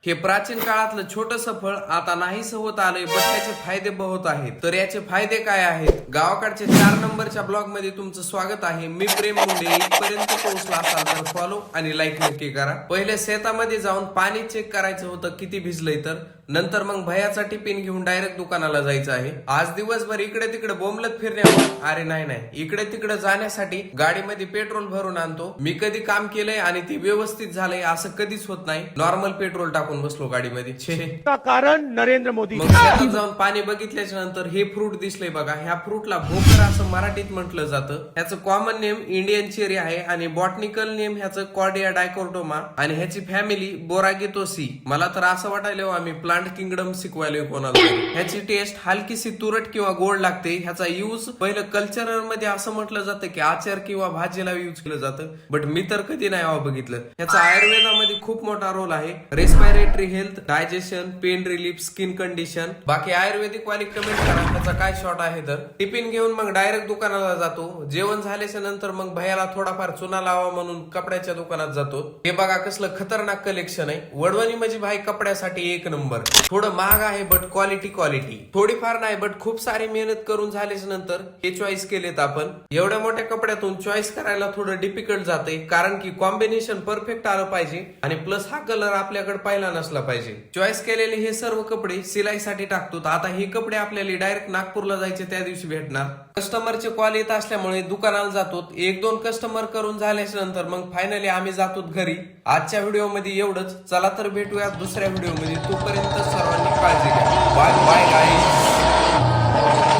हे प्राचीन काळातलं छोटस फळ आता नाहीसं होत आलंय, पण त्याचे फायदे बहुत आहेत. तर याचे फायदे काय आहेत? गावाकडच्या 4 नंबरच्या ब्लॉग मध्ये तुमचं स्वागत आहे. मी प्रेम मुंडे. इथपर्यंत पोहोचला असाल तर फॉलो आणि लाईक नक्की करा. पहिले शेतामध्ये जाऊन पाणी चेक करायचं होतं किती भिजलंय, तर नंतर मग भयाचा टिफिन घेऊन डायरेक्ट दुकानाला जायचं आहे. आज दिवसभर इकडे तिकडे बोंबलत फिरण्यावर अरे नाही इकडे तिकडे जाण्यासाठी गाडीमध्ये पेट्रोल भरून आणतो. मी कधी काम केलंय आणि ते व्यवस्थित झालंय असं कधीच होत नाही. नॉर्मल पेट्रोल टाकून बसलो गाडीमध्ये. कारण नरेंद्र मोदी. मग शेतात जाऊन पाणी बघितल्याच्या नंतर हे फ्रूट दिसलंय बघा. ह्या फ्रूटला भोकर असं मराठीत म्हटलं जातं. ह्याचं कॉमन नेम इंडियन चेरी आहे आणि बॉटनिकल नेम ह्याचं कॉर्डिया डायकोर्टोमा आणि ह्याची फॅमिली बोरागितोसी. मला तर असं वाटायला आम्ही प्लांट किंगडम शिकवायला कोणाला. ह्याची टेस्ट हलकीशी तुरट किंवा गोड लागते. ह्याचा यूज पहिलं कल्चरल मध्ये असं म्हटलं जातं की आचार किंवा भाजीला यूज केलं जातं, बट मी तर कधी नाही बघितलं. ह्याचा आयुर्वेदामध्ये खूप मोठा रोल आहे. Respiratory health, digestion, pain relief, skin condition. बाकी आयुर्वेदिक वाली कमेंट करा ह्याचा काय शॉट आहे. तर टिफिन घेऊन मग डायरेक्ट दुकानाला जातो. जेवण झाल्याच्या नंतर मग भयाला थोडाफार चुना लावा म्हणून कपड्याच्या दुकानात जातो. हे बघा कसलं खतरनाक कलेक्शन आहे. वडवणी म्हणजे भाई कपड्यासाठी एक नंबर. थोडं महाग आहे बट क्वालिटी थोडीफार नाही बट खूप सारी मेहनत करून झाल्याच्या नंतर हे चॉईस केलेत आपण. एवढ्या मोठ्या कपड्यातून चॉईस करायला थोडं डिफिकल्ट जाते, कारण की कॉम्बिनेशन परफेक्ट आलं पाहिजे आणि प्लस हा कलर आपल्याकडे पाहिला नसला पाहिजे. चॉईस केलेले हे सर्व कपडे सिलाईसाठी टाकतो. आता हे कपडे आपल्याला डायरेक्ट नागपूरला जायचे त्या दिवशी भेटणार. कस्टमरचे कॉल येत असल्यामुळे दुकानाला जातो. 1-2 कस्टमर करून झाल्याच्या नंतर मग फायनली आम्ही जातो घरी. आजच्या व्हिडिओ मध्ये एवढंच. चला तर भेटूया दुसऱ्या व्हिडिओ मध्ये. तोपर्यंत सर्वांनी काळजी घ्या. Bye bye guys.